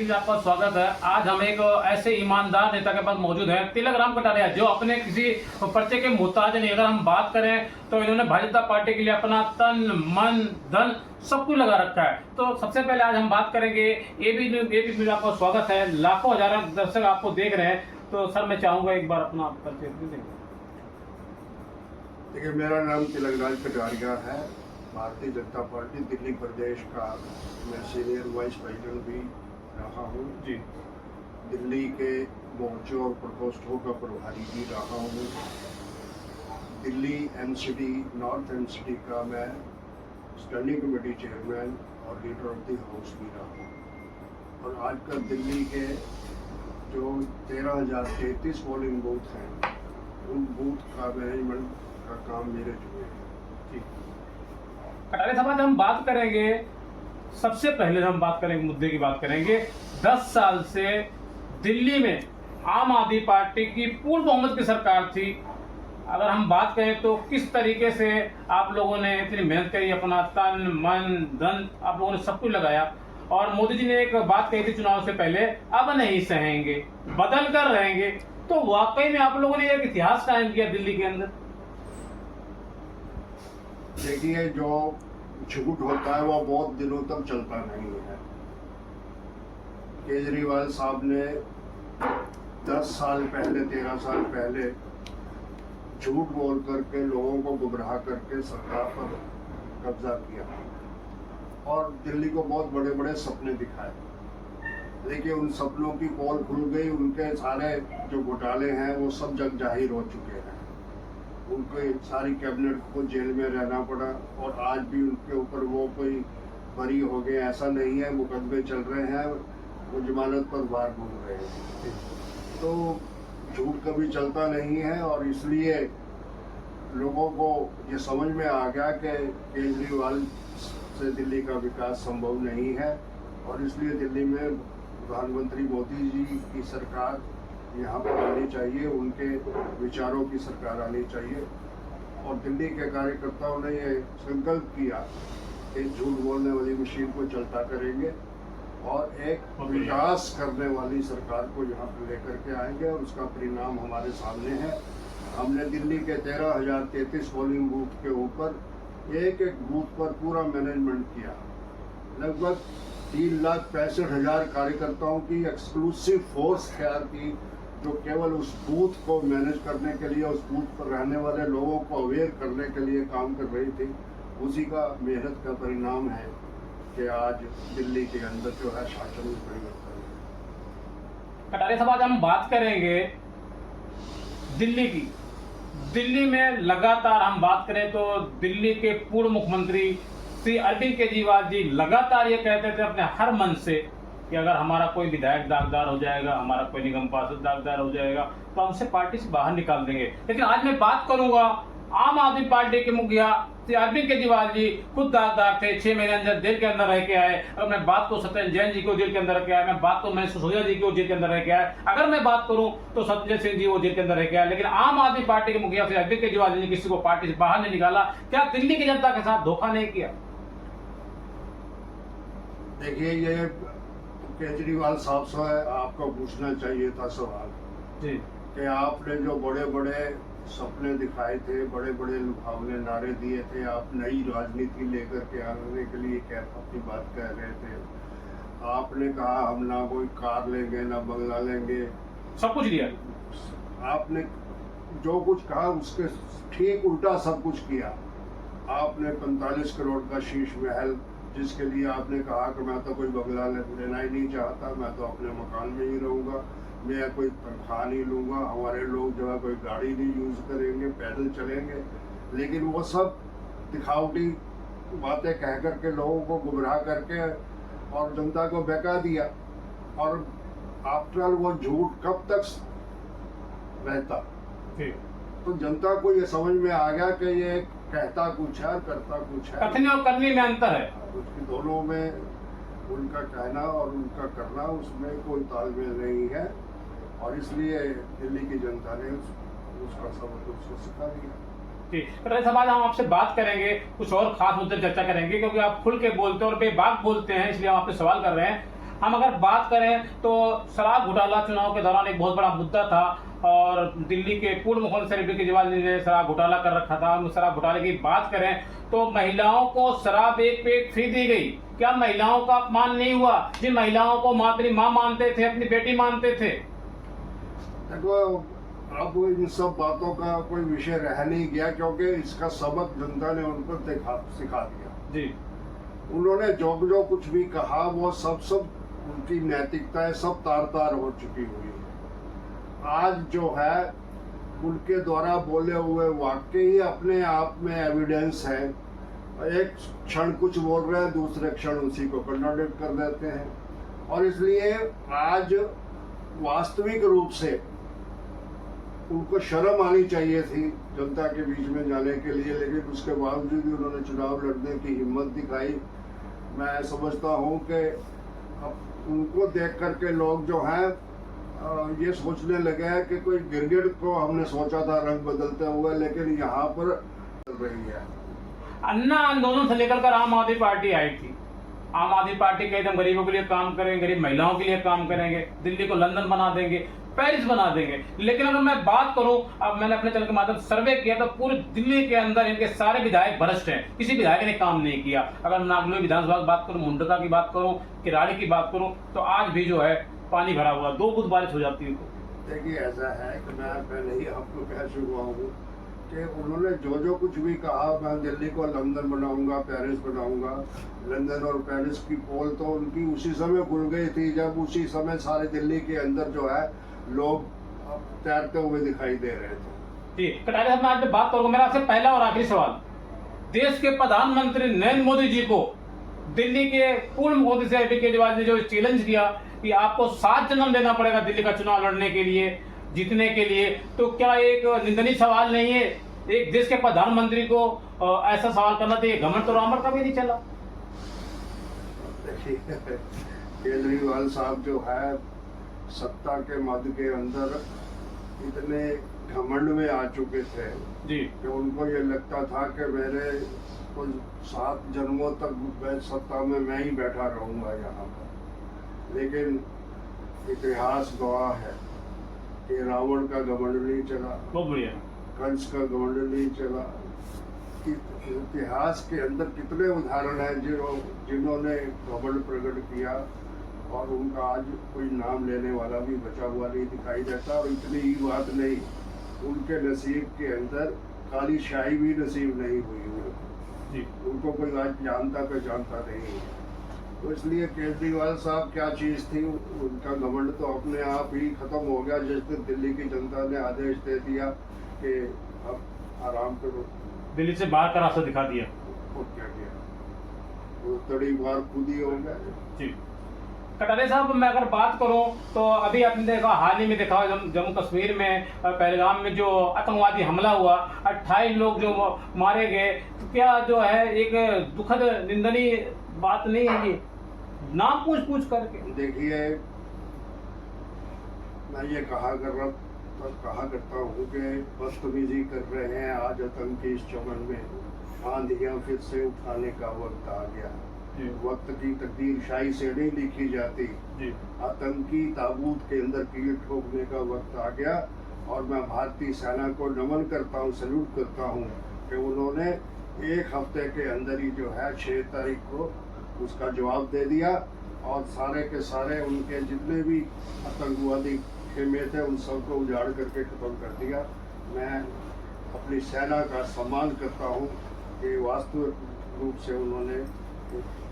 में आपका स्वागत है। आज हम एक ऐसे ईमानदार नेता के पास मौजूद हैं, तिलक राम कटारिया, जो अपने किसी पर्चे के मोहताज नहीं। अगर हम बात करें तो इन्होंने भारतीय जनता पार्टी के लिए अपना तन मन धन सब कुछ लगा रखा है। तो सबसे पहले आज हम बात करेंगे एबी न्यूज में आपका स्वागत है। लाखों हजारों दर्शक आपको देख रहे हैं। तो सर मैं चाहूंगा एक बार अपना परिचय दें। देखिए, मेरा नाम तिलक राम कटारिया है। भारतीय जनता पार्टी दिल्ली प्रदेश का मैं सीनियर वाइस प्रेसिडेंट भी रहा हूँ जी। दिल्ली के मोर्चों और प्रकोष्ठों का प्रभारी भी रहा हूँ। दिल्ली एनसीडी नॉर्थ एनसीडी का मैं स्टैंडिंग कमेटी चेयरमैन और लीडर ऑफ द हाउस भी रहा हूँ। और आजकल दिल्ली के जो 13,033 पोलिंग बूथ हैं, उन बूथ का मैनेजमेंट का काम मेरे जुए है। कटारिया साहब, आज हम बात करेंगे, सबसे पहले हम बात करेंगे, मुद्दे की बात करेंगे। 10 साल से दिल्ली में आम आदमी पार्टी की पूर्ण बहुमत की सरकार थी। अगर हम बात करें तो किस तरीके से आप लोगों ने इतनी मेहनत करी, अपना तन मन धन आप लोगों ने सब कुछ लगाया। और मोदी जी ने एक बात कही थी चुनाव से पहले, अब नहीं सहेंगे, बदल कर रहेंगे। तो वाकई में आप लोगों ने एक इतिहास कायम किया दिल्ली के अंदर। देखिए, जो झूठ होता है वो बहुत दिनों तक चलता नहीं है। केजरीवाल साहब ने 10 साल पहले 13 साल पहले झूठ बोल करके लोगों को गुमराह करके सरकार पर कब्जा किया और दिल्ली को बहुत बड़े बड़े सपने दिखाए। लेकिन उन सपनों की पोल खुल गई। उनके सारे जो घोटाले हैं वो सब जग जाहिर हो चुके हैं। उनको सारी कैबिनेट को जेल में रहना पड़ा और आज भी उनके ऊपर वो कोई बरी हो गए ऐसा नहीं है। मुकदमे चल रहे हैं, वो जमानत पर बाहर घूम रहे हैं। तो झूठ कभी चलता नहीं है और इसलिए लोगों को ये समझ में आ गया कि केजरीवाल से दिल्ली का विकास संभव नहीं है। और इसलिए दिल्ली में प्रधानमंत्री मोदी जी की सरकार यहाँ पर आनी चाहिए, उनके विचारों की सरकार आनी चाहिए। और दिल्ली के कार्यकर्ताओं ने ये संकल्प किया कि झूठ बोलने वाली मशीन को चलता करेंगे और एक विकास करने वाली सरकार को यहाँ पर लेकर के आएंगे। और उसका परिणाम हमारे सामने है। हमने दिल्ली के 13,033 पोलिंग बूथ के ऊपर एक एक बूथ पर पूरा मैनेजमेंट किया। लगभग 3,65,000 कार्यकर्ताओं की एक्सक्लूसिव फोर्स तैयार की, जो केवल उस बूथ को मैनेज करने के लिए, उस बूथ पर रहने वाले लोगों को अवेयर करने के लिए काम कर रही थी। उसी का मेहनत का परिणाम है कि आज दिल्ली के अंदर जो है शासन में परिवर्तन है। कटारिया साहब, आज हम बात करेंगे दिल्ली की। दिल्ली में लगातार हम बात करें तो दिल्ली के पूर्व मुख्यमंत्री श्री अरविंद केजरीवाल जी लगातार ये कहते थे अपने हर मन से कि अगर हमारा कोई विधायक दागदार हो जाएगा, हमारा कोई निगम पार्षद दागदार हो जाएगा तो हम उसे पार्टी से बाहर निकाल देंगे। लेकिन आज मैं बात करूंगा, आम आदमी पार्टी के मुखिया श्री अरविंद केजरीवाल जी खुद दागदार थे, 6 महीने अंदर जेल के अंदर रह के आए। अगर मैं बात को सत्येंद्र जैन जी को जेल के अंदर रह के आए, मैं बात को मनीष सिसोदिया जी को जेल के अंदर रह के आए, अगर मैं बात करूं तो संजय सिंह जी वो जेल के अंदर रह के आए। लेकिन आम आदमी पार्टी के मुखिया श्री अरविंद केजरीवाल जी ने किसी को पार्टी से बाहर नहीं निकाला। क्या दिल्ली की जनता के साथ धोखा नहीं किया? देखिए, ये केजरीवाल साहब से आपको पूछना चाहिए था सवाल जी कि आपने जो बड़े बड़े सपने दिखाए थे, बड़े बड़े लुभावने नारे दिए थे, आप नई राजनीति लेकर के आने के लिए क्या अपनी बात कह रहे थे। आपने कहा हम ना कोई कार लेंगे ना बंगला लेंगे, सब कुछ दिया। आपने जो कुछ कहा उसके ठीक उल्टा सब कुछ किया। आपने 45 करोड़ का शीश महल, जिसके लिए आपने कहा कि मैं तो कोई बंगला लेना ही नहीं चाहता, मैं तो अपने मकान में ही रहूँगा, मैं कोई तनख्वाह नहीं लूँगा, हमारे लोग जो है कोई गाड़ी नहीं यूज़ करेंगे, पैदल चलेंगे। लेकिन वो सब दिखावटी बातें कह करके लोगों को गुमराह करके और जनता को बहका दिया। और आफ्टर ऑल वो झूठ कब तक रहता। तो जनता को ये समझ में आ गया कि ये कहता कुछ है करता कुछ है। कथनी और करनी में अंतर है। उसकी दोनों में उनका कहना और उनका करना, उसमें कोई तालमेल नहीं है। और इसलिए दिल्ली की जनता ने उसका सबक उसको सिखा दिया। कटारिया साहब, आज हम आपसे बात करेंगे, कुछ और खास मुद्दे चर्चा करेंगे, क्योंकि आप खुल के बोलते हैं और बेबाक बोलते हैं, इसलिए हम आपसे सवाल कर रहे हैं। हम अगर बात करें तो शराब घोटाला चुनाव के दौरान एक बहुत बड़ा मुद्दा था और दिल्ली के पूर्व मुख्यमंत्री अरविंद केजरीवाल जी ने शराब घोटाला कर रखा था। हम शराब घोटाले की बात करें तो महिलाओं को शराब एक पे एक फ्री दी गई। क्या महिलाओं का अपमान नहीं हुआ जिन महिलाओं को अपनी माँ मानते थे, अपनी बेटी मानते थे? देखो, अब इन सब बातों का कोई विषय रह नहीं गया क्योंकि इसका सबक जनता ने उनको सिखा दिया जी। उन्होंने जो कुछ भी कहा वो सब उनकी नैतिकताएं सब तार हो चुकी हुई है। आज जो है उनके द्वारा बोले हुए वाक्य ही अपने आप में एविडेंस है। एक क्षण कुछ बोल रहे हैं, दूसरे क्षण उसी को कंट्राडिक्ट कर देते हैं। और इसलिए आज वास्तविक रूप से उनको शर्म आनी चाहिए थी जनता के बीच में जाने के लिए, लेकिन उसके बावजूद भी उन्होंने चुनाव लड़ने की हिम्मत दिखाई। मैं समझता हूं कि अब उनको देख करके लोग जो हैं ये सोचने लगे हैं कि कोई गिरगिट को हमने सोचा था रंग बदलते हुए, लेकिन यहाँ पर चल रही है। अन्ना आंदोलन से लेकर आम आदमी पार्टी आई थी। आम आदमी पार्टी के एकदम गरीबों के लिए काम करेंगे, गरीब महिलाओं के लिए काम करेंगे, दिल्ली को लंदन बना देंगे, पेरिस बना देंगे। लेकिन अगर मैं बात करूं, अब मैंने अपने चैनल के माध्यम से सर्वे किया तो पूरे दिल्ली के अंदर इनके सारे विधायक भ्रष्ट हैं, किसी विधायक ने काम नहीं किया। अगर नागलोई विधानसभा की बात करूं, मुंडका की बात करूं, किराड़ी की बात करूं तो आज भी जो है पानी भरा हुआ, 2 बूंद बारिश हो जाती है। देखिए, ऐसा है कि मैं पहले ही आपको कह चुका हूँ कि उन्होंने जो कुछ भी कहा, मैं दिल्ली को लंदन बनाऊंगा, पेरिस बनाऊंगा। लंदन और पेरिस की पोल तो उनकी उसी समय खुल गई थी जब उसी समय सारे दिल्ली के अंदर जो है लोग तैरते हुए दिखाई दे रहे थे। जी, कटारिया साहब, मैं आज बात करूंगा। मेरा आपसे पहला और आखिरी सवाल, देश के प्रधानमंत्री नरेंद्र मोदी जी को दिल्ली के पूर्व मुख्यमंत्री से अरविंद केजरीवाल ने जो चैलेंज किया कि आपको 7 जन्म देना पड़ेगा दिल्ली का चुनाव लड़ने के लिए, जीतने के लिए, तो क्या एक निंदनीय सवाल नहीं है एक देश के प्रधानमंत्री को ऐसा सवाल करना चाहिए? घमंड तो रामर का भी नहीं चला। देखिए, केजरीवाल साहब जो है सत्ता के मद के अंदर इतने घमंड में आ चुके थे जी कि उनको ये लगता था कि मेरे कुल 7 जन्मों तक सत्ता में मैं ही बैठा रहूंगा यहाँ पर। लेकिन इतिहास गवाह है कि रावण का घमंड नहीं चला, बहुत बढ़िया, कंस का घमंड नहीं चला। इतिहास के अंदर कितने उदाहरण हैं जिन्होंने घमंड प्रकट किया और उनका आज कोई नाम लेने वाला भी बचा हुआ नहीं दिखाई देता। और इतनी ही बात नहीं, उनके नसीब के अंदर काली शाही भी नसीब नहीं हुई उनको कोई आज जानता पहचानता नहीं है। तो इसलिए केजरीवाल साहब क्या चीज़ थी, उनका घमंड तो अपने आप ही खत्म हो गया जिस दिन दिल्ली की जनता ने आदेश दे दिया कि अब आराम करो, दिल्ली से बाहर का रास्ता दिखा दिया। और क्या किया, वो तड़ी बार खुद ही हो गया। जी, कटारिया साहब, मैं अगर बात करूं तो अभी आपने देखा, हाल ही में देखा जम्मू कश्मीर में पहलगाम में जो आतंकवादी हमला हुआ, 28 लोग जो मारे गए, तो क्या जो है एक दुखद निंदनीय बात नहीं है ये, नाम पूछ करके? देखिए, मैं ये कहा करता हूँ कि बदतमीजी कर रहे हैं आज आतंकी इस चमन में, आंधियां फिर से उठाने का वक्त आ गया। वक्त की तकदीर शाही से नहीं लिखी जाती, आतंकी ताबूत के अंदर कील ठोकने का वक्त आ गया। और मैं भारतीय सेना को नमन करता हूँ, सैल्यूट करता हूँ कि उन्होंने 1 हफ्ते के अंदर ही जो है 6 तारीख को उसका जवाब दे दिया और सारे के सारे उनके जितने भी आतंकवादी खेमे थे उन सबको उजाड़ करके खत्म कर दिया। मैं अपनी सेना का सम्मान करता हूँ कि वास्तविक रूप से उन्होंने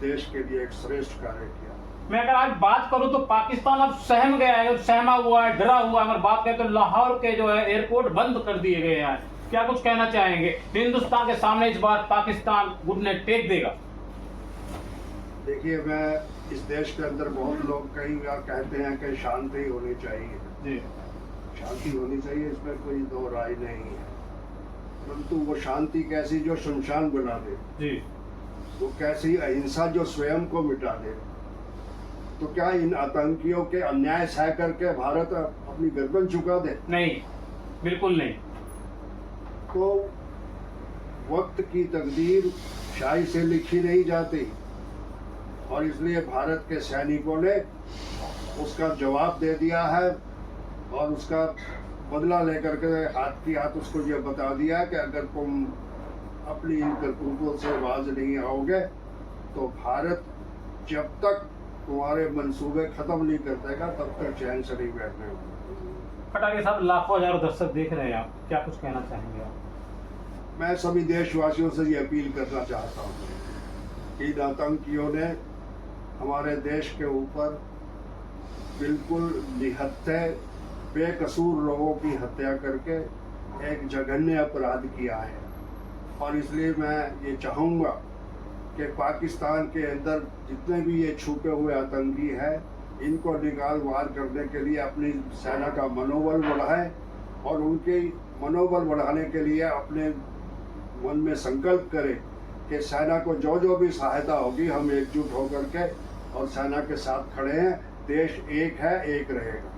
देश के लिए एक श्रेष्ठ कार्य किया। मैं अगर आज बात करूं तो पाकिस्तान अब सहम गया है, सहमा हुआ है, डरा हुआ है। अगर बात करें तो लाहौर के जो है एयरपोर्ट बंद कर दिए गए हैं। क्या कुछ कहना चाहेंगे? हिंदुस्तान के सामने इस बार पाकिस्तान घुटने टेक देगा? देखिए, मैं इस देश के अंदर बहुत लोग कई बार कहते हैं कि शांति होनी चाहिए जी, शांति होनी चाहिए, इसमें कोई 2 राय नहीं है। परंतु वो शांति कैसी जो शमशान बना दे जी, वो कैसी अहिंसा जो स्वयं को मिटा दे। तो क्या इन आतंकियों के अन्याय सह करके भारत अपनी गर्दन झुका दे? नहीं, बिल्कुल नहीं। तो वक्त की तकदीर शाही से लिखी नहीं जाती और इसलिए भारत के सैनिकों ने उसका जवाब दे दिया है और उसका बदला लेकर के हाथ की हाथ उसको ये बता दिया कि अगर तुम अपनी इन करतूतों से बाज नहीं आओगे तो भारत जब तक तुम्हारे मंसूबे खत्म नहीं कर देगा तब तक चैन से नहीं बैठने होगा। कटारिया साहब, लाखों हजारों दर्शक देख रहे हैं, आप क्या कुछ कहना चाहेंगे आप? मैं सभी देशवासियों से ये अपील करना चाहता हूँ कि इन आतंकियों ने हमारे देश के ऊपर बिल्कुल निहत्थे बेकसूर लोगों की हत्या करके एक जघन्य अपराध किया है। और इसलिए मैं ये चाहूँगा कि पाकिस्तान के अंदर जितने भी ये छुपे हुए आतंकी हैं इनको निकाल वार करने के लिए अपनी सेना का मनोबल बढ़ाएं और उनके मनोबल बढ़ाने के लिए अपने मन में संकल्प करें कि सेना को जो जो भी सहायता होगी हम एकजुट होकर के और सेना के साथ खड़े हैं। देश एक है, एक रहेगा।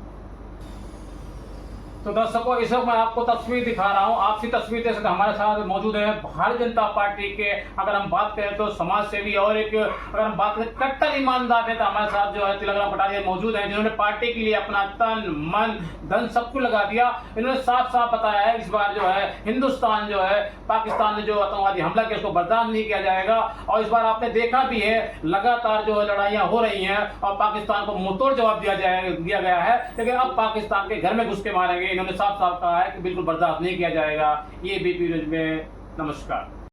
तो दर्शकों, इस वक्त मैं आपको तस्वीर दिखा रहा हूं, आपसी तस्वीर देख सकते हैं। हमारे साथ मौजूद है भारतीय जनता पार्टी के, अगर हम बात करें तो समाज सेवी, और एक अगर हम बात करें कट्टर ईमानदार नेता हमारे साथ जो है तिलकराम कटारिया मौजूद हैं, जिन्होंने पार्टी के लिए अपना तन मन धन सब कुछ लगा दिया। इन्होंने साफ साफ बताया है इस बार जो है हिंदुस्तान जो है पाकिस्तान ने जो आतंकवादी हमला किया उसको बर्दाश्त नहीं किया जाएगा। और इस बार आपने देखा भी है लगातार जो लड़ाइयां हो रही हैं और पाकिस्तान को मुंहतोड़ जवाब दिया गया है, लेकिन अब पाकिस्तान के घर में घुस के मारेंगे। इन्होंने साफ साफ कहा है कि बिल्कुल बर्दाश्त नहीं किया जाएगा। ये बीपी न्यूज में नमस्कार।